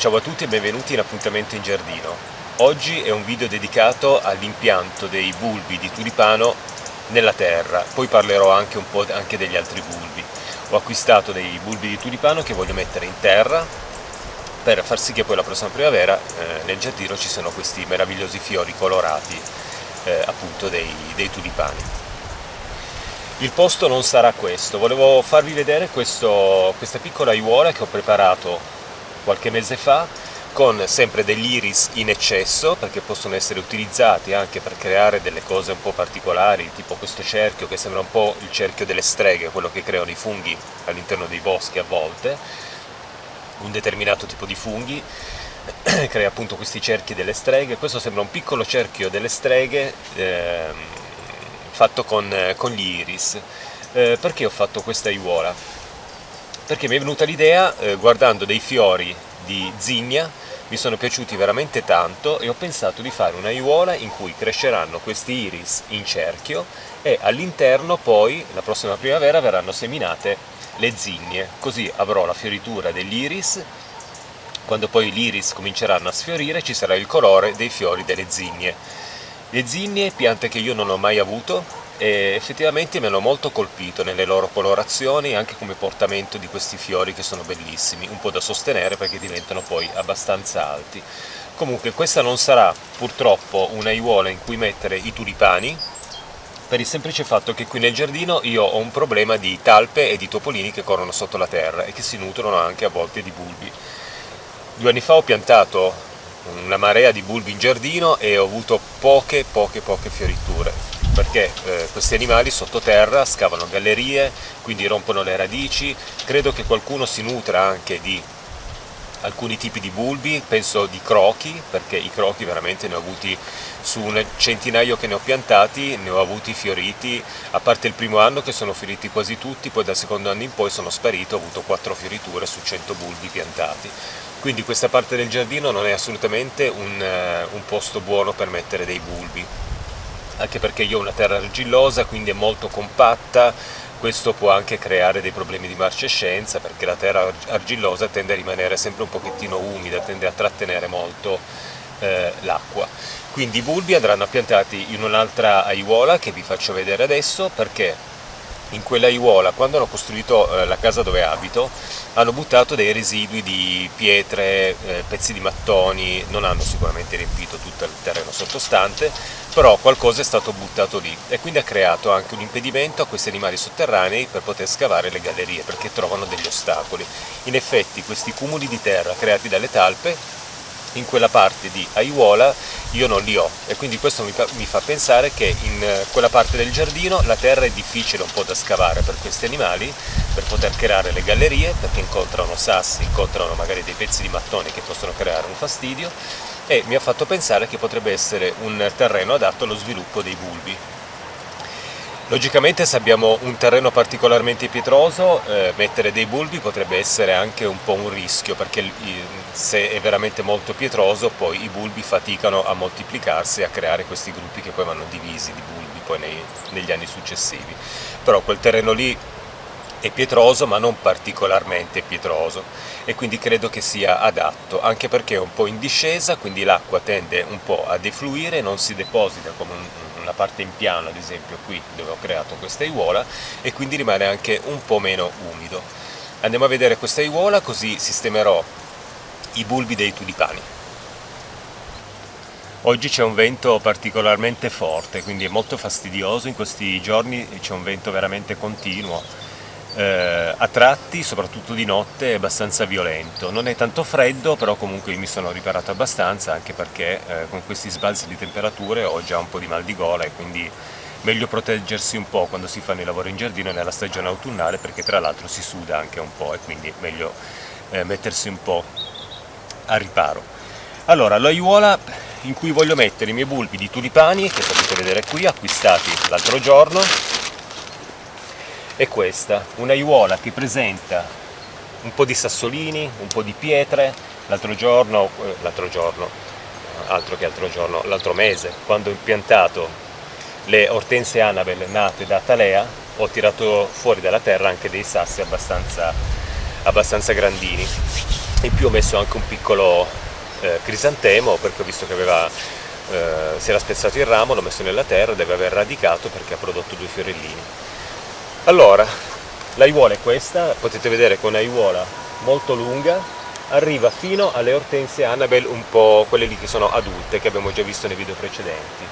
Ciao a tutti e benvenuti in Appuntamento in Giardino. Oggi è un video dedicato all'impianto dei bulbi di tulipano nella terra, poi parlerò anche un po' anche degli altri bulbi. Ho acquistato dei bulbi di tulipano che voglio mettere in terra per far sì che poi la prossima primavera nel giardino ci siano questi meravigliosi fiori colorati appunto dei tulipani. Il posto non sarà questo, volevo farvi vedere questa piccola aiuola che ho preparato qualche mese fa, con sempre degli iris in eccesso, perché possono essere utilizzati anche per creare delle cose un po' particolari, tipo questo cerchio che sembra un po' il cerchio delle streghe, quello che creano i funghi all'interno dei boschi a volte. Un determinato tipo di funghi crea appunto questi cerchi delle streghe. Questo sembra un piccolo cerchio delle streghe fatto con gli iris. Perché ho fatto questa aiuola? Perché mi è venuta l'idea, guardando dei fiori di zinnia, mi sono piaciuti veramente tanto e ho pensato di fare un'aiuola in cui cresceranno questi iris in cerchio e all'interno poi, la prossima primavera, verranno seminate le zinnie, così avrò la fioritura dell'iris. Quando poi gli iris cominceranno a sfiorire ci sarà il colore dei fiori delle zinnie. Le zinnie, piante che io non ho mai avuto, e effettivamente mi hanno molto colpito nelle loro colorazioni e anche come portamento di questi fiori che sono bellissimi, un po' da sostenere perché diventano poi abbastanza alti. Comunque questa non sarà purtroppo un'aiuola in cui mettere i tulipani, per il semplice fatto che qui nel giardino io ho un problema di talpe e di topolini che corrono sotto la terra e che si nutrono anche a volte di bulbi. 2 anni fa ho piantato una marea di bulbi in giardino e ho avuto poche fioriture, perché questi animali sottoterra scavano gallerie, quindi rompono le radici. Credo che qualcuno si nutra anche di alcuni tipi di bulbi, penso di crochi, perché i crochi veramente ne ho avuti su un centinaio che ne ho piantati, ne ho avuti fioriti, a parte il primo anno che sono fioriti quasi tutti, poi dal secondo anno in poi sono sparito, ho avuto 4 fioriture su 100 bulbi piantati. Quindi questa parte del giardino non è assolutamente un posto buono per mettere dei bulbi, anche perché io ho una terra argillosa, quindi è molto compatta. Questo può anche creare dei problemi di marcescenza, perché la terra argillosa tende a rimanere sempre un pochettino umida, tende a trattenere molto l'acqua. Quindi i bulbi andranno piantati in un'altra aiuola che vi faccio vedere adesso, perché in quella aiuola, quando hanno costruito la casa dove abito, hanno buttato dei residui di pietre, pezzi di mattoni, non hanno sicuramente riempito tutto il terreno sottostante, però qualcosa è stato buttato lì e quindi ha creato anche un impedimento a questi animali sotterranei per poter scavare le gallerie, perché trovano degli ostacoli. In effetti questi cumuli di terra creati dalle talpe in quella parte di aiuola io non li ho, e quindi questo mi fa pensare che in quella parte del giardino la terra è difficile un po' da scavare per questi animali, per poter creare le gallerie, perché incontrano sassi, incontrano magari dei pezzi di mattone che possono creare un fastidio, e mi ha fatto pensare che potrebbe essere un terreno adatto allo sviluppo dei bulbi. Logicamente, se abbiamo un terreno particolarmente pietroso, mettere dei bulbi potrebbe essere anche un po' un rischio, perché se è veramente molto pietroso poi i bulbi faticano a moltiplicarsi e a creare questi gruppi che poi vanno divisi di bulbi poi negli anni successivi. Però quel terreno lì è pietroso, ma non particolarmente pietroso, e quindi credo che sia adatto, anche perché è un po' in discesa, quindi l'acqua tende un po' a defluire, non si deposita come una parte in piano, ad esempio qui dove ho creato questa aiuola, e quindi rimane anche un po' meno umido. Andiamo a vedere questa aiuola, così sistemerò i bulbi dei tulipani. Oggi c'è un vento particolarmente forte, quindi è molto fastidioso. In questi giorni c'è un vento veramente continuo, a tratti, soprattutto di notte, è abbastanza violento. Non è tanto freddo, però comunque io mi sono riparato abbastanza, anche perché con questi sbalzi di temperature ho già un po' di mal di gola, e quindi meglio proteggersi un po' quando si fanno i lavori in giardino nella stagione autunnale, perché tra l'altro si suda anche un po' e quindi meglio mettersi un po' a riparo. Allora, l'aiuola in cui voglio mettere i miei bulbi di tulipani, che potete vedere qui, acquistati l'altro giorno, è questa, un'aiuola che presenta un po' di sassolini, un po' di pietre. L'altro mese, quando ho piantato le ortensie Annabelle nate da Talea, ho tirato fuori dalla terra anche dei sassi abbastanza grandini. In più ho messo anche un piccolo crisantemo, perché ho visto che si era spezzato il ramo, l'ho messo nella terra, deve aver radicato perché ha prodotto 2 fiorellini. Allora, l'aiuola è questa, potete vedere che è un'aiuola molto lunga, arriva fino alle ortensie Annabelle, un po' quelle lì che sono adulte, che abbiamo già visto nei video precedenti.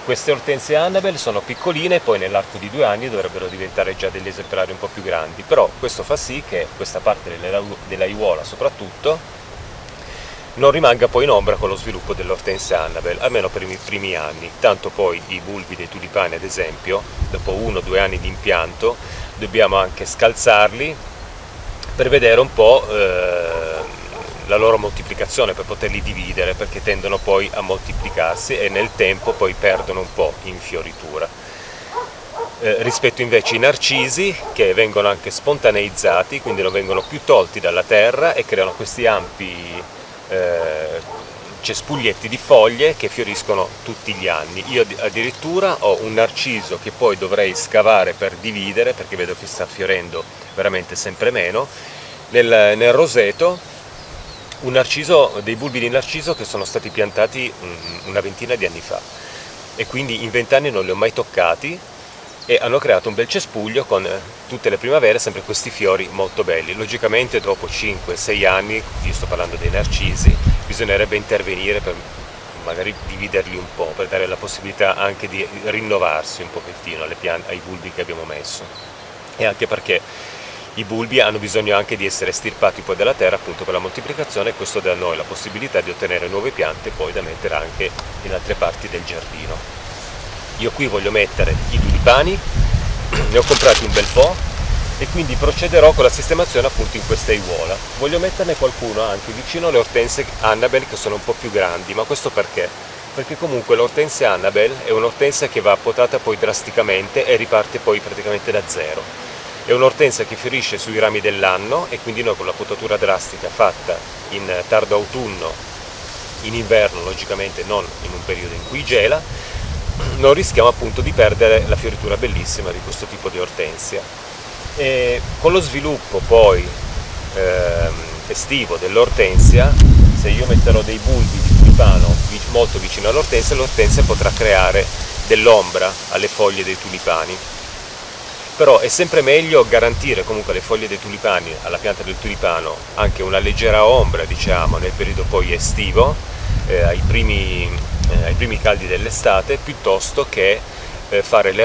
Queste ortensie Annabelle sono piccoline e poi nell'arco di 2 anni dovrebbero diventare già degli esemplari un po' più grandi, però questo fa sì che questa parte dell'aiuola soprattutto non rimanga poi in ombra con lo sviluppo dell'ortensia Annabelle, almeno per i primi anni. Tanto poi i bulbi dei tulipani, ad esempio, dopo 1 o 2 anni di impianto dobbiamo anche scalzarli per vedere un po' la loro moltiplicazione, per poterli dividere, perché tendono poi a moltiplicarsi e nel tempo poi perdono un po' in fioritura. Rispetto invece ai narcisi, che vengono anche spontaneizzati, quindi non vengono più tolti dalla terra e creano questi ampi cespuglietti di foglie che fioriscono tutti gli anni. Io addirittura ho un narciso che poi dovrei scavare per dividere, perché vedo che sta fiorendo veramente sempre meno, nel roseto, dei bulbi di narciso che sono stati piantati una ventina di anni fa, e quindi in 20 anni non li ho mai toccati e hanno creato un bel cespuglio con tutte le primavere sempre questi fiori molto belli. Logicamente dopo 5-6 anni, io sto parlando dei narcisi, bisognerebbe intervenire per magari dividerli un po', per dare la possibilità anche di rinnovarsi un pochettino ai bulbi che abbiamo messo, e anche perché i bulbi hanno bisogno anche di essere estirpati poi dalla terra, appunto per la moltiplicazione, e questo dà a noi la possibilità di ottenere nuove piante poi da mettere anche in altre parti del giardino. Io qui voglio mettere i tulipani, ne ho comprati un bel po' e quindi procederò con la sistemazione appunto in questa aiuola. Voglio metterne qualcuno anche vicino alle ortensie Annabelle, che sono un po' più grandi, ma questo perché? Perché comunque l'ortensia Annabelle è un'ortensia che va potata poi drasticamente e riparte poi praticamente da zero. È un'ortensia che fiorisce sui rami dell'anno, e quindi noi con la potatura drastica fatta in tardo autunno, in inverno logicamente, non in un periodo in cui gela, non rischiamo appunto di perdere la fioritura bellissima di questo tipo di ortensia. E con lo sviluppo poi estivo dell'ortensia, se io metterò dei bulbi di tulipano molto vicino all'ortensia, l'ortensia potrà creare dell'ombra alle foglie dei tulipani. Però è sempre meglio garantire comunque alle foglie dei tulipani, alla pianta del tulipano, anche una leggera ombra, diciamo, nel periodo poi estivo, ai primi caldi dell'estate, piuttosto che fare un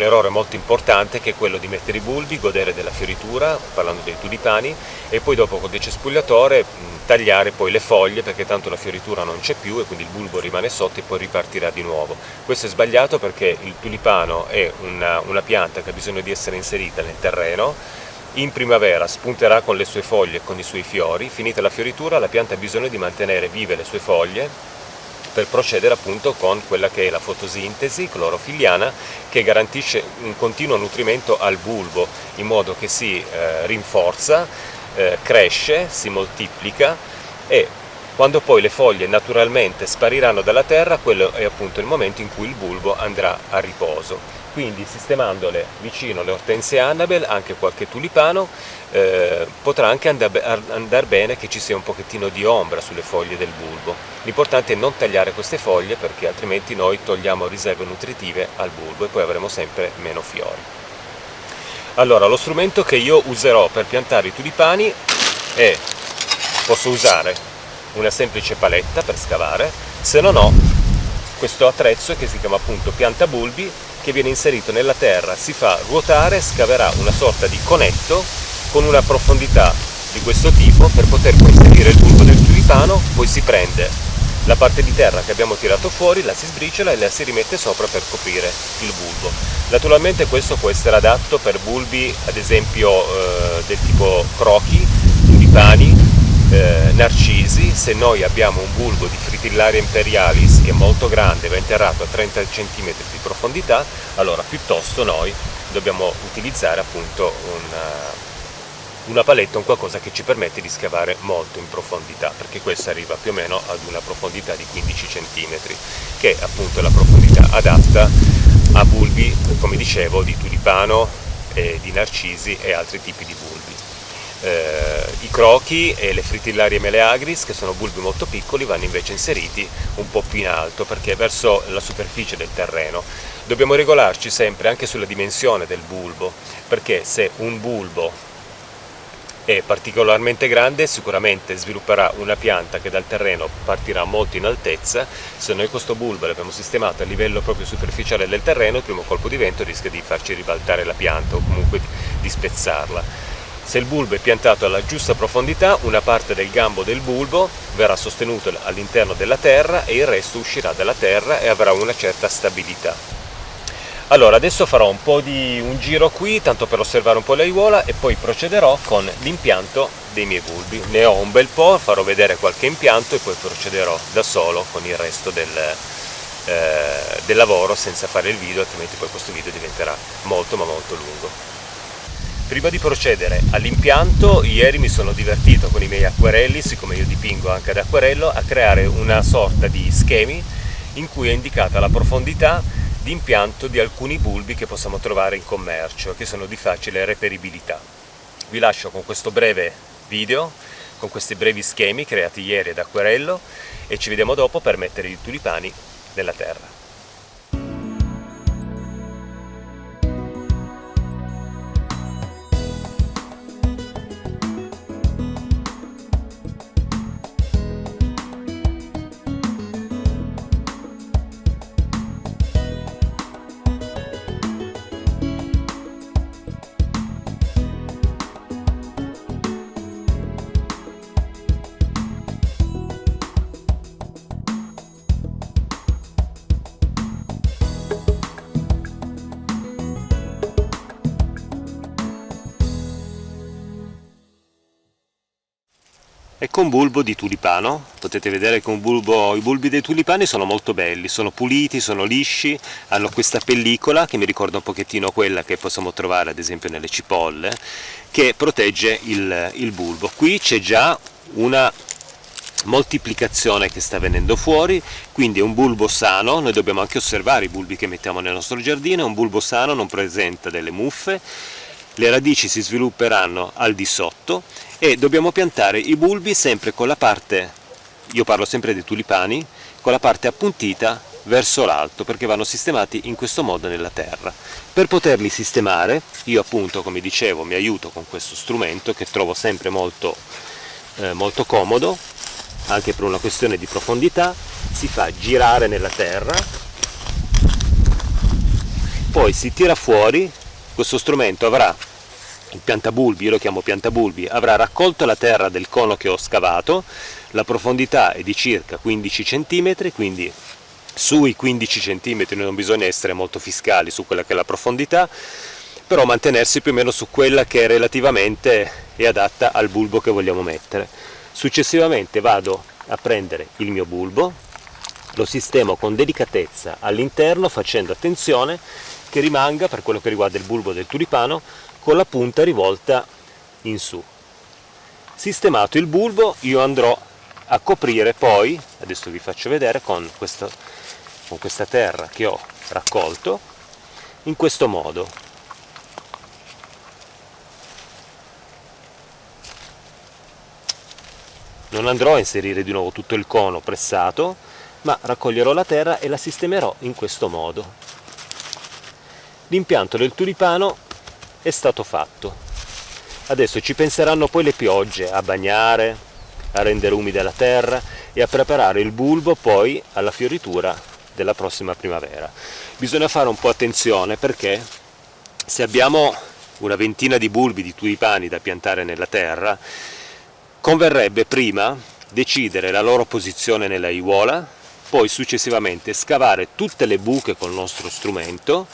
errore molto importante, che è quello di mettere i bulbi, godere della fioritura, parlando dei tulipani, e poi dopo col decespugliatore tagliare poi le foglie, perché tanto la fioritura non c'è più e quindi il bulbo rimane sotto e poi ripartirà di nuovo. Questo è sbagliato, perché il tulipano è una pianta che ha bisogno di essere inserita nel terreno. In primavera spunterà con le sue foglie e con i suoi fiori, finita la fioritura la pianta ha bisogno di mantenere vive le sue foglie per procedere appunto con quella che è la fotosintesi clorofilliana, che garantisce un continuo nutrimento al bulbo, in modo che si rinforza, cresce, si moltiplica, e quando poi le foglie naturalmente spariranno dalla terra, quello è appunto il momento in cui il bulbo andrà a riposo. Quindi sistemandole vicino alle ortensie Annabelle, anche qualche tulipano, potrà anche andare bene che ci sia un pochettino di ombra sulle foglie del bulbo. L'importante è non tagliare queste foglie, perché altrimenti noi togliamo riserve nutritive al bulbo e poi avremo sempre meno fiori. Allora, lo strumento che io userò per piantare i tulipani è: posso usare una semplice paletta per scavare, se non ho questo attrezzo che si chiama appunto piantabulbi, che viene inserito nella terra, si fa ruotare, scaverà una sorta di conetto con una profondità di questo tipo per poter poi inserire il bulbo del tulipano. Poi si prende la parte di terra che abbiamo tirato fuori, la si sbriciola e la si rimette sopra per coprire il bulbo. Naturalmente questo può essere adatto per bulbi ad esempio del tipo crochi, tulipani, narcisi. Se noi abbiamo un bulbo di Fritillaria imperialis che è molto grande, va interrato a 30 cm di profondità, allora piuttosto noi dobbiamo utilizzare appunto una paletta, un qualcosa che ci permette di scavare molto in profondità, perché questo arriva più o meno ad una profondità di 15 cm, che è appunto la profondità adatta a bulbi, come dicevo, di tulipano, di narcisi e altri tipi di bulbi. I crochi e le fritillarie meleagris, che sono bulbi molto piccoli, vanno invece inseriti un po' più in alto, perché verso la superficie del terreno. Dobbiamo regolarci sempre anche sulla dimensione del bulbo, perché se un bulbo è particolarmente grande sicuramente svilupperà una pianta che dal terreno partirà molto in altezza. Se noi questo bulbo l'abbiamo sistemato a livello proprio superficiale del terreno, il primo colpo di vento rischia di farci ribaltare la pianta o comunque di spezzarla. Se il bulbo è piantato alla giusta profondità, una parte del gambo del bulbo verrà sostenuto all'interno della terra e il resto uscirà dalla terra e avrà una certa stabilità. Allora, adesso farò un giro qui, tanto per osservare un po' l'aiuola, e poi procederò con l'impianto dei miei bulbi. Ne ho un bel po', farò vedere qualche impianto e poi procederò da solo con il resto del lavoro senza fare il video, altrimenti poi questo video diventerà molto ma molto lungo. Prima di procedere all'impianto, ieri mi sono divertito con i miei acquerelli, siccome io dipingo anche ad acquerello, a creare una sorta di schemi in cui è indicata la profondità di impianto di alcuni bulbi che possiamo trovare in commercio, che sono di facile reperibilità. Vi lascio con questo breve video, con questi brevi schemi creati ieri ad acquerello, e ci vediamo dopo per mettere i tulipani nella terra. Ecco un bulbo di tulipano. Potete vedere che i bulbi dei tulipani sono molto belli, sono puliti, sono lisci, hanno questa pellicola che mi ricorda un pochettino quella che possiamo trovare ad esempio nelle cipolle, che protegge il bulbo. Qui c'è già una moltiplicazione che sta venendo fuori, quindi è un bulbo sano. Noi dobbiamo anche osservare i bulbi che mettiamo nel nostro giardino. È un bulbo sano, non presenta delle muffe, le radici si svilupperanno al di sotto e dobbiamo piantare i bulbi sempre con la parte, io parlo sempre dei tulipani, con la parte appuntita verso l'alto, perché vanno sistemati in questo modo nella terra. Per poterli sistemare, io appunto, come dicevo, mi aiuto con questo strumento che trovo sempre molto comodo, anche per una questione di profondità. Si fa girare nella terra, poi si tira fuori. Questo strumento avrà il piantabulbi, io lo chiamo piantabulbi, avrà raccolto la terra del cono che ho scavato, la profondità è di circa 15 cm, quindi sui 15 cm non bisogna essere molto fiscali su quella che è la profondità, però mantenersi più o meno su quella che relativamente è adatta al bulbo che vogliamo mettere. Successivamente vado a prendere il mio bulbo, lo sistemo con delicatezza all'interno, facendo attenzione che rimanga, per quello che riguarda il bulbo del tulipano, con la punta rivolta in su. Sistemato il bulbo, io andrò a coprire poi, adesso vi faccio vedere, con questa terra che ho raccolto, in questo modo. Non andrò a inserire di nuovo tutto il cono pressato, ma raccoglierò la terra e la sistemerò in questo modo. L'impianto del tulipano è stato fatto. Adesso ci penseranno poi le piogge a bagnare, a rendere umida la terra e a preparare il bulbo poi alla fioritura della prossima primavera. Bisogna fare un po' attenzione, perché se abbiamo una ventina di bulbi di tulipani da piantare nella terra, converrebbe prima decidere la loro posizione nella aiuola, poi successivamente scavare tutte le buche col nostro strumento.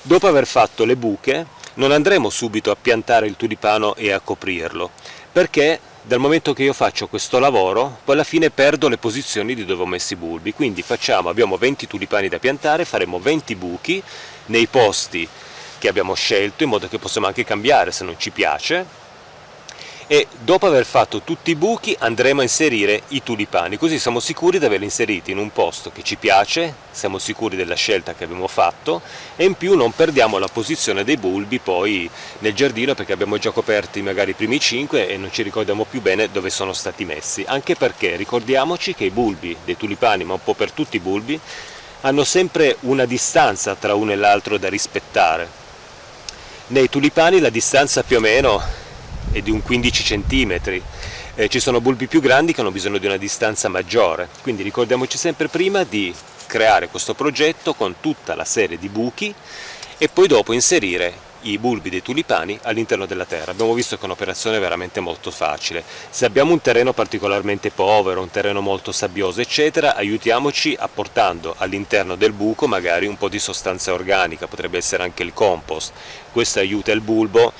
Dopo aver fatto le buche non andremo subito a piantare il tulipano e a coprirlo, perché dal momento che io faccio questo lavoro poi alla fine perdo le posizioni di dove ho messo i bulbi. Quindi abbiamo 20 tulipani da piantare, faremo 20 buchi nei posti che abbiamo scelto, in modo che possiamo anche cambiare se non ci piace, e dopo aver fatto tutti i buchi andremo a inserire i tulipani, così siamo sicuri di averli inseriti in un posto che ci piace, siamo sicuri della scelta che abbiamo fatto e in più non perdiamo la posizione dei bulbi poi nel giardino, perché abbiamo già coperti magari i primi 5 e non ci ricordiamo più bene dove sono stati messi, anche perché ricordiamoci che i bulbi dei tulipani, ma un po' per tutti i bulbi, hanno sempre una distanza tra uno e l'altro da rispettare. Nei tulipani la distanza più o meno è di un 15 cm, ci sono bulbi più grandi che hanno bisogno di una distanza maggiore, quindi ricordiamoci sempre prima di creare questo progetto con tutta la serie di buchi e poi dopo inserire i bulbi dei tulipani all'interno della terra. Abbiamo visto che è un'operazione veramente molto facile. Se abbiamo un terreno particolarmente povero, un terreno molto sabbioso eccetera, aiutiamoci apportando all'interno del buco magari un po' di sostanza organica, potrebbe essere anche il compost. Questo aiuta il bulbo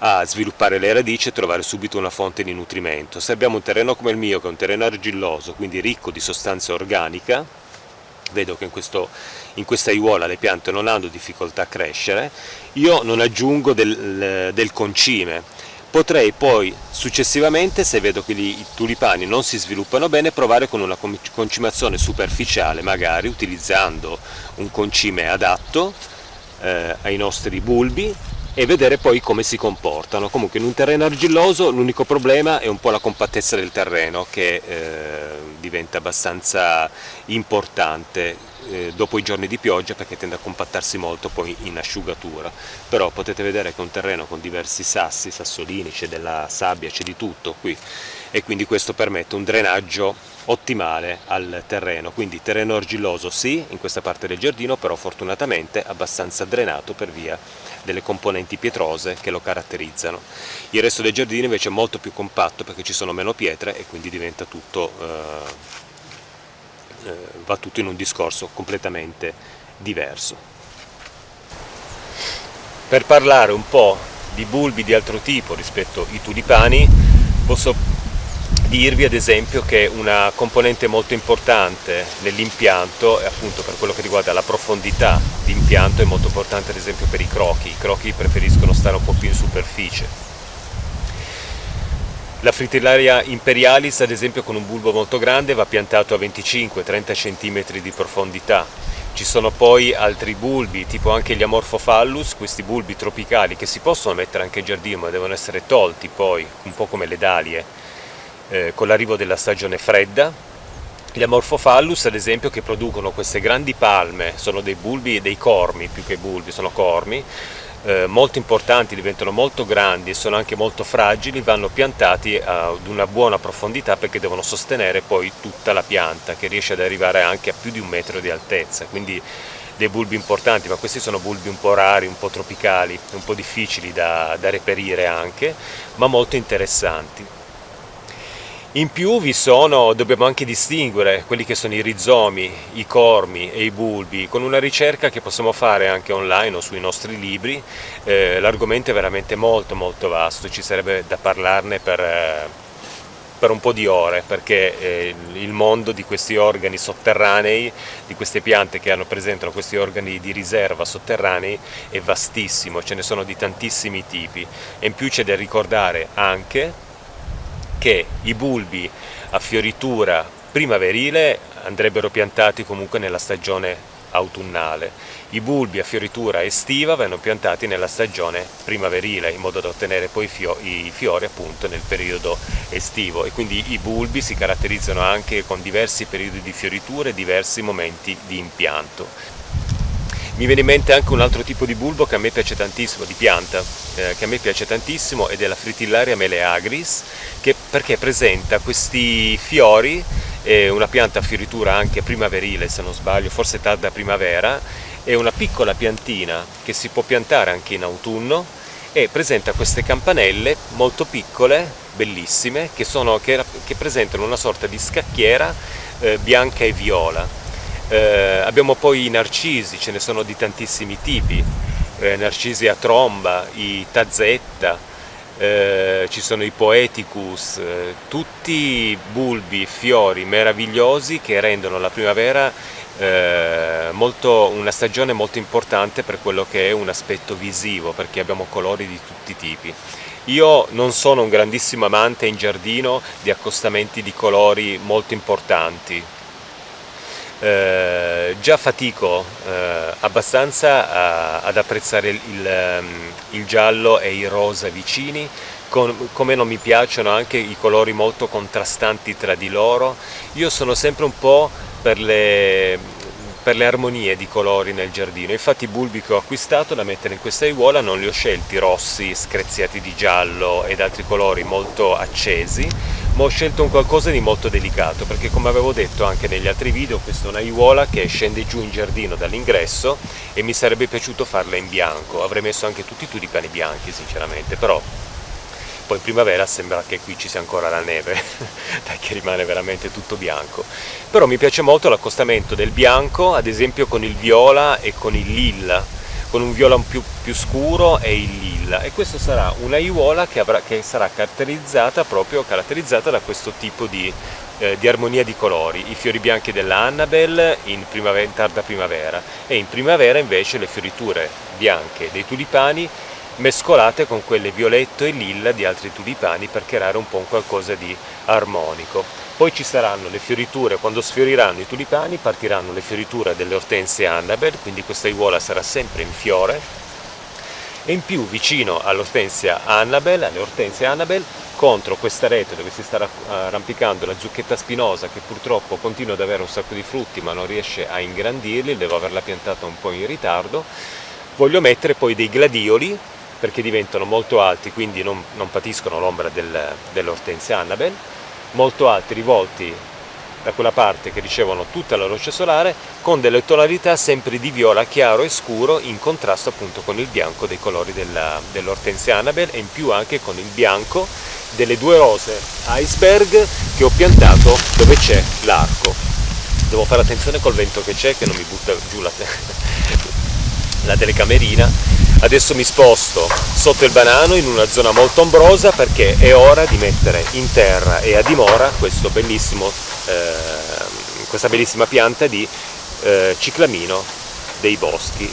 a sviluppare le radici e trovare subito una fonte di nutrimento. Se abbiamo un terreno come il mio, che è un terreno argilloso, quindi ricco di sostanza organica, vedo che in questa aiuola le piante non hanno difficoltà a crescere, io non aggiungo del concime. Potrei poi successivamente, se vedo che i tulipani non si sviluppano bene, provare con una concimazione superficiale, magari utilizzando un concime adatto ai nostri bulbi, e vedere poi come si comportano. Comunque in un terreno argilloso l'unico problema è un po' la compattezza del terreno, che diventa abbastanza importante dopo i giorni di pioggia, perché tende a compattarsi molto poi in asciugatura. Però potete vedere che è un terreno con diversi sassi, sassolini, c'è della sabbia, c'è di tutto qui, e quindi questo permette un drenaggio ottimale al terreno. Quindi terreno argilloso sì, in questa parte del giardino, però fortunatamente abbastanza drenato per via delle componenti pietrose che lo caratterizzano. Il resto del giardino invece è molto più compatto perché ci sono meno pietre e quindi diventa tutto, va tutto in un discorso completamente diverso. Per parlare un po' di bulbi di altro tipo rispetto ai tulipani, posso dirvi ad esempio che una componente molto importante nell'impianto, e appunto per quello che riguarda la profondità di impianto, è molto importante ad esempio per i crochi preferiscono stare un po' più in superficie. La Fritillaria imperialis ad esempio con un bulbo molto grande va piantato a 25-30 cm di profondità. Ci sono poi altri bulbi, tipo anche gli Amorphophallus, questi bulbi tropicali che si possono mettere anche in giardino ma devono essere tolti poi, un po' come le dalie, con l'arrivo della stagione fredda. Gli Amorphophallus ad esempio, che producono queste grandi palme, sono dei bulbi, dei cormi più che bulbi, sono cormi, molto importanti, diventano molto grandi e sono anche molto fragili, vanno piantati ad una buona profondità perché devono sostenere poi tutta la pianta, che riesce ad arrivare anche a più di 1 metro di altezza, quindi dei bulbi importanti, ma questi sono bulbi un po' rari, un po' tropicali, un po' difficili da reperire anche, ma molto interessanti. In più dobbiamo anche distinguere quelli che sono i rizomi, i cormi e i bulbi, con una ricerca che possiamo fare anche online o sui nostri libri. L'argomento è veramente molto molto vasto, ci sarebbe da parlarne per un po' di ore, perché il mondo di questi organi sotterranei, di queste piante che presentano questi organi di riserva sotterranei, è vastissimo, ce ne sono di tantissimi tipi, e in più c'è da ricordare anche che i bulbi a fioritura primaverile andrebbero piantati comunque nella stagione autunnale, i bulbi a fioritura estiva vanno piantati nella stagione primaverile, in modo da ottenere poi i fiori appunto nel periodo estivo, e quindi i bulbi si caratterizzano anche con diversi periodi di fioritura e diversi momenti di impianto. Mi viene in mente anche un altro tipo di bulbo che a me piace tantissimo, di pianta, che a me piace tantissimo, ed è la Fritillaria meleagris, perché presenta questi fiori, una pianta a fioritura anche primaverile se non sbaglio, forse tarda primavera, è una piccola piantina che si può piantare anche in autunno e presenta queste campanelle molto piccole, bellissime, che presentano una sorta di scacchiera bianca e viola. Abbiamo poi i narcisi, ce ne sono di tantissimi tipi, narcisi a tromba, i tazzetta, ci sono i poeticus, tutti bulbi, fiori meravigliosi che rendono la primavera una stagione molto importante per quello che è un aspetto visivo, perché abbiamo colori di tutti i tipi. Io non sono un grandissimo amante in giardino di accostamenti di colori molto importanti. Già fatico abbastanza ad apprezzare il giallo e il rosa vicini, come non mi piacciono anche i colori molto contrastanti tra di loro. Io sono sempre un po' per le armonie di colori nel giardino. Infatti i bulbi che ho acquistato da mettere in questa aiuola non li ho scelti rossi screziati di giallo ed altri colori molto accesi, ma ho scelto un qualcosa di molto delicato, perché come avevo detto anche negli altri video, questa è un'aiuola che scende giù in giardino dall'ingresso e mi sarebbe piaciuto farla in bianco. Avrei messo anche tutti i tulipani bianchi sinceramente, però poi in primavera sembra che qui ci sia ancora la neve, perché rimane veramente tutto bianco. Però mi piace molto l'accostamento del bianco, ad esempio con il viola e con il lilla, con un viola più scuro e il lilla. E questa sarà un'aiuola che sarà caratterizzata da questo tipo di armonia di colori. I fiori bianchi della Annabelle in tarda primavera, e in primavera invece le fioriture bianche dei tulipani mescolate con quelle violetto e lilla di altri tulipani, per creare un po' un qualcosa di armonico. Poi ci saranno le fioriture, quando sfioriranno i tulipani partiranno le fioriture delle ortensie Annabelle, quindi questa aiuola sarà sempre in fiore, e in più vicino alle ortensie Annabelle, contro questa rete dove si sta arrampicando la zucchetta spinosa, che purtroppo continua ad avere un sacco di frutti ma non riesce a ingrandirli, devo averla piantata un po' in ritardo. Voglio mettere poi dei gladioli, perché diventano molto alti, quindi non patiscono l'ombra dell'ortensia Annabelle, molto alti, rivolti da quella parte che ricevono tutta la luce solare, con delle tonalità sempre di viola chiaro e scuro, in contrasto appunto con il bianco dei colori dell'ortensia Annabelle, e in più anche con il bianco delle due rose iceberg che ho piantato dove c'è l'arco. Devo fare attenzione col vento che c'è, che non mi butta giù la telecamerina. Adesso mi sposto sotto il banano in una zona molto ombrosa, perché è ora di mettere in terra e a dimora questa bellissima pianta di ciclamino dei boschi.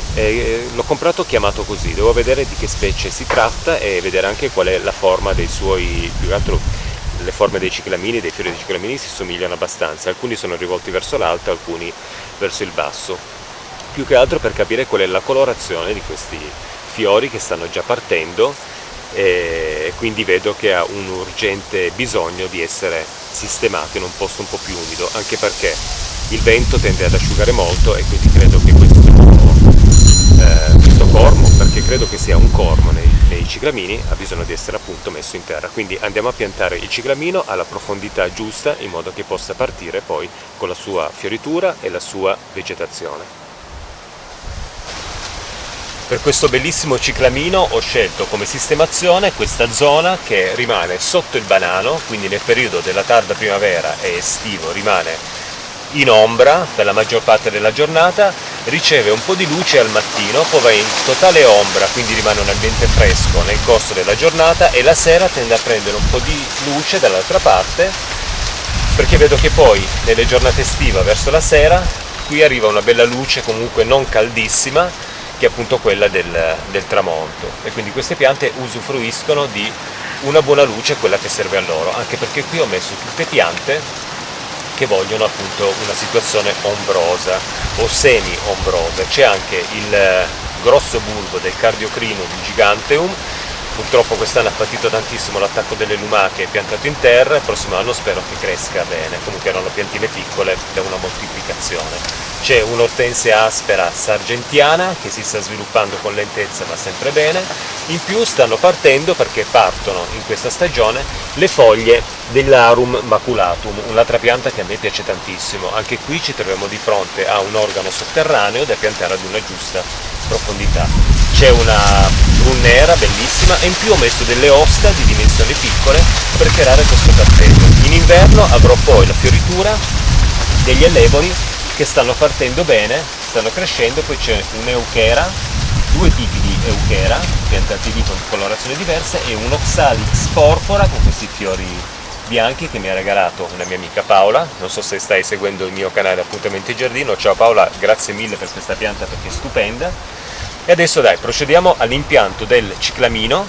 L'ho comprato chiamato così, devo vedere di che specie si tratta e vedere anche qual è la forma dei suoi, più che altro le forme dei ciclamini, dei fiori dei ciclamini si somigliano abbastanza, alcuni sono rivolti verso l'alto, alcuni verso il basso, più che altro per capire qual è la colorazione di questi fiori che stanno già partendo, e quindi vedo che ha un urgente bisogno di essere sistemato in un posto un po' più umido, anche perché il vento tende ad asciugare molto, e quindi credo che questo cormo, perché credo che sia un cormo nei ciclamini, ha bisogno di essere appunto messo in terra. Quindi andiamo a piantare il ciclamino alla profondità giusta, in modo che possa partire poi con la sua fioritura e la sua vegetazione. Per questo bellissimo ciclamino ho scelto come sistemazione questa zona che rimane sotto il banano, quindi nel periodo della tarda primavera e estivo rimane in ombra per la maggior parte della giornata, riceve un po' di luce al mattino, poi va in totale ombra, quindi rimane un ambiente fresco nel corso della giornata, e la sera tende a prendere un po' di luce dall'altra parte, perché vedo che poi nelle giornate estive verso la sera qui arriva una bella luce comunque non caldissima, che è appunto quella del tramonto, e quindi queste piante usufruiscono di una buona luce, quella che serve a loro, anche perché qui ho messo tutte piante che vogliono appunto una situazione ombrosa o semi-ombrosa. C'è anche il grosso bulbo del Cardiocrinum giganteum, purtroppo quest'anno ha patito tantissimo l'attacco delle lumache, piantato in terra, il prossimo anno spero che cresca bene, comunque erano piantine piccole da una moltiplicazione. C'è un'ortensia aspera sargentiana che si sta sviluppando con lentezza ma sempre bene, in più stanno partendo, perché partono in questa stagione, le foglie dell'Arum maculatum, un'altra pianta che a me piace tantissimo. Anche qui ci troviamo di fronte a un organo sotterraneo da piantare ad una giusta profondità. C'è una brunnera bellissima, e in più ho messo delle osta di dimensioni piccole per creare questo tappeto. In inverno avrò poi la fioritura degli elebori che stanno partendo bene, stanno crescendo. Poi c'è un'euchera, due tipi di euchera piantati lì con colorazioni diverse, e un oxalix porpora con questi fiori bianchi che mi ha regalato una mia amica Paola. Non so se stai seguendo il mio canale Appuntamenti Giardino. Ciao Paola, grazie mille per questa pianta perché è stupenda. E adesso dai, procediamo all'impianto del ciclamino,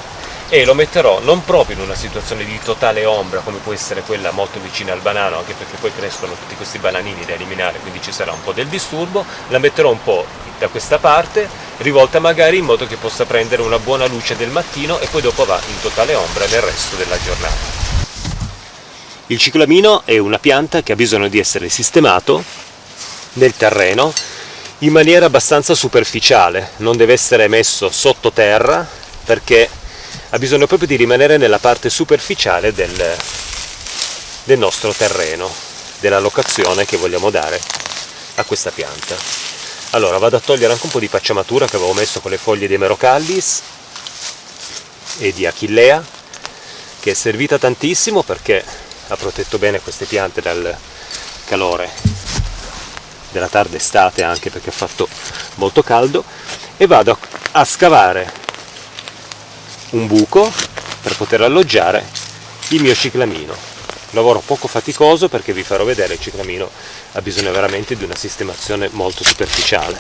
e lo metterò non proprio in una situazione di totale ombra come può essere quella molto vicina al banano, anche perché poi crescono tutti questi bananini da eliminare, quindi ci sarà un po' del disturbo. La metterò un po' da questa parte, rivolta magari in modo che possa prendere una buona luce del mattino e poi dopo va in totale ombra nel resto della giornata. Il ciclamino è una pianta che ha bisogno di essere sistemato nel terreno in maniera abbastanza superficiale, non deve essere messo sottoterra perché ha bisogno proprio di rimanere nella parte superficiale del nostro terreno, della locazione che vogliamo dare a questa pianta. Allora vado a togliere anche un po' di pacciamatura che avevo messo con le foglie di Merocallis e di Achillea, che è servita tantissimo perché ha protetto bene queste piante dal calore della tarda estate, anche perché ha fatto molto caldo, e vado a scavare un buco per poter alloggiare il mio ciclamino. Lavoro poco faticoso perché vi farò vedere il ciclamino ha bisogno veramente di una sistemazione molto superficiale.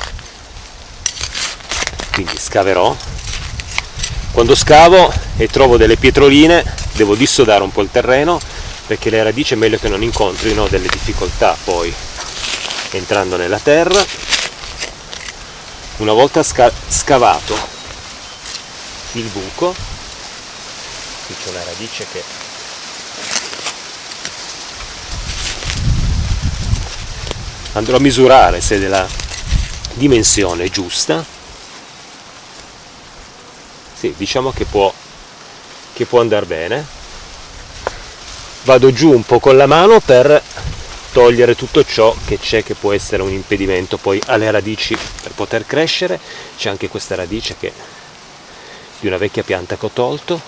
Quindi scaverò. Quando scavo e trovo delle pietroline devo dissodare un po' il terreno perché le radici è meglio che non incontrino delle difficoltà poi entrando nella terra. Una volta scavato il buco, qui c'è una radice che andrò a misurare se è della dimensione giusta. Sì, diciamo che può andare bene. Vado giù un po' con la mano per togliere tutto ciò che c'è che può essere un impedimento poi alle radici per poter crescere. C'è anche questa radice che di una vecchia pianta che ho tolto,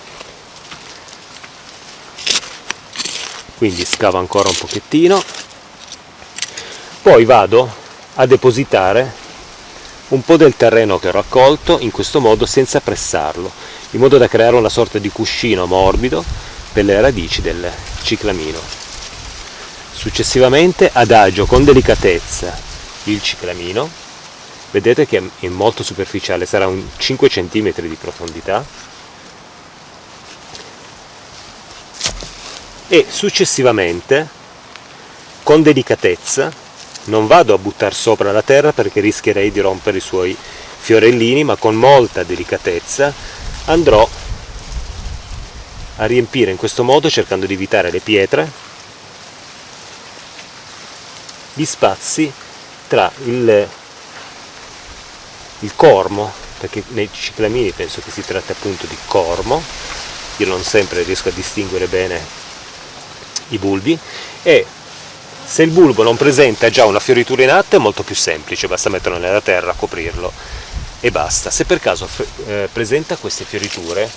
quindi scavo ancora un pochettino, poi vado a depositare un po' del terreno che ho raccolto in questo modo senza pressarlo, in modo da creare una sorta di cuscino morbido per le radici del ciclamino. Successivamente adagio con delicatezza il ciclamino. Vedete che è molto superficiale, sarà un 5 cm di profondità, e successivamente con delicatezza, non vado a buttare sopra la terra perché rischierei di rompere i suoi fiorellini, ma con molta delicatezza andrò a riempire in questo modo, cercando di evitare le pietre, gli spazi tra il cormo, perché nei ciclamini penso che si tratti appunto di cormo, io non sempre riesco a distinguere bene i bulbi, e se il bulbo non presenta già una fioritura in atto è molto più semplice, basta metterlo nella terra, coprirlo e basta. Se per caso presenta queste fioriture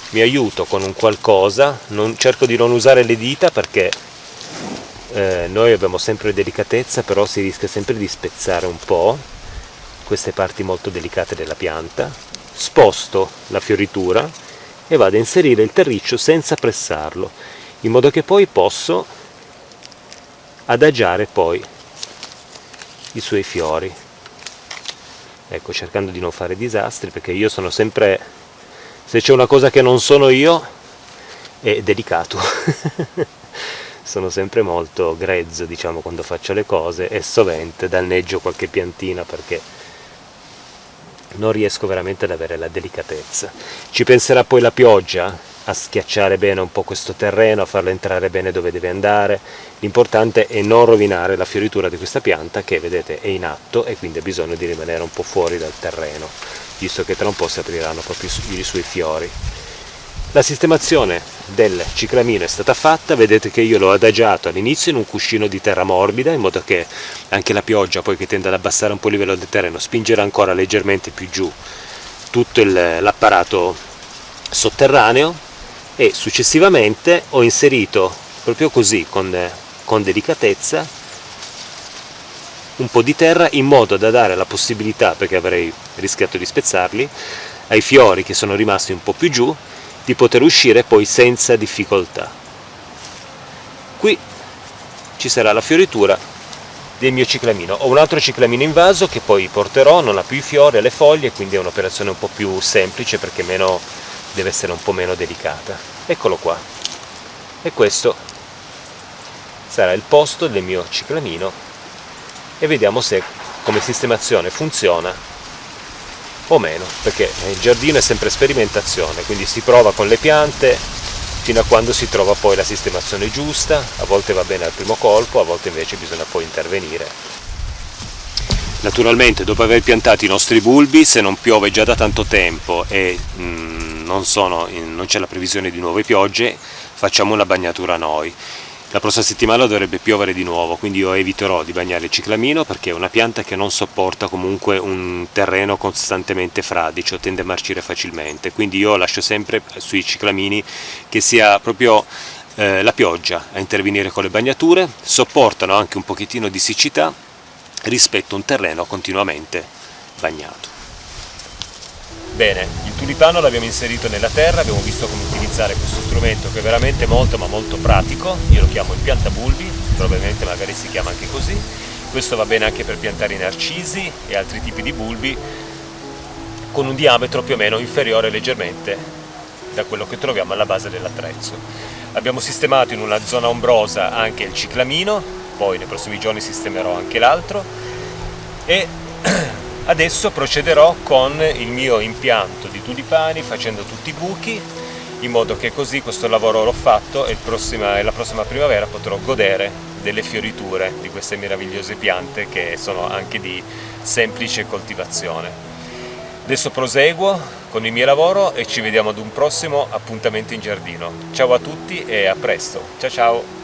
mi aiuto con un qualcosa, cerco di non usare le dita perché noi abbiamo sempre delicatezza, però si rischia sempre di spezzare un po' queste parti molto delicate della pianta. Sposto la fioritura e vado a inserire il terriccio senza pressarlo, in modo che poi posso adagiare poi i suoi fiori. Ecco, cercando di non fare disastri, perché io sono sempre, se c'è una cosa che non sono io, è delicato. Sono sempre molto grezzo, diciamo, quando faccio le cose, e sovente danneggio qualche piantina perché non riesco veramente ad avere la delicatezza. Ci penserà poi la pioggia a schiacciare bene un po' questo terreno, a farlo entrare bene dove deve andare. L'importante è non rovinare la fioritura di questa pianta che, vedete, è in atto e quindi ha bisogno di rimanere un po' fuori dal terreno, visto che tra un po' si apriranno proprio i suoi fiori. La sistemazione del ciclamino è stata fatta, vedete che io l'ho adagiato all'inizio in un cuscino di terra morbida, in modo che anche la pioggia, poi che tende ad abbassare un po' il livello del terreno, spingerà ancora leggermente più giù tutto l'apparato sotterraneo, e successivamente ho inserito proprio così con delicatezza un po' di terra, in modo da dare la possibilità, perché avrei rischiato di spezzarli, ai fiori che sono rimasti un po' più giù di poter uscire poi senza difficoltà. Qui ci sarà la fioritura del mio ciclamino. Ho un altro ciclamino in vaso che poi porterò, non ha più i fiori e le foglie, quindi è un'operazione un po' più semplice perché meno deve essere un po' meno delicata. Eccolo qua. E questo sarà il posto del mio ciclamino e vediamo se come sistemazione funziona o meno, perché il giardino è sempre sperimentazione, quindi si prova con le piante fino a quando si trova poi la sistemazione giusta. A volte va bene al primo colpo, a volte invece bisogna poi intervenire. Naturalmente, dopo aver piantato i nostri bulbi, se non piove già da tanto tempo e non c'è la previsione di nuove piogge, facciamo una bagnatura noi. La prossima settimana dovrebbe piovere di nuovo, quindi io eviterò di bagnare il ciclamino perché è una pianta che non sopporta comunque un terreno costantemente fradicio, tende a marcire facilmente, quindi io lascio sempre sui ciclamini che sia proprio la pioggia a intervenire con le bagnature, sopportano anche un pochettino di siccità rispetto a un terreno continuamente bagnato. Bene, il tulipano l'abbiamo inserito nella terra, abbiamo visto come utilizzare questo strumento che è veramente molto ma molto pratico. Io lo chiamo il piantabulbi, probabilmente magari si chiama anche così. Questo va bene anche per piantare i narcisi e altri tipi di bulbi con un diametro più o meno inferiore leggermente da quello che troviamo alla base dell'attrezzo. Abbiamo sistemato in una zona ombrosa anche il ciclamino, poi nei prossimi giorni sistemerò anche l'altro e adesso procederò con il mio impianto di tulipani facendo tutti i buchi, in modo che così questo lavoro l'ho fatto e la prossima primavera potrò godere delle fioriture di queste meravigliose piante che sono anche di semplice coltivazione. Adesso proseguo con il mio lavoro e ci vediamo ad un prossimo appuntamento in giardino. Ciao a tutti e a presto. Ciao ciao!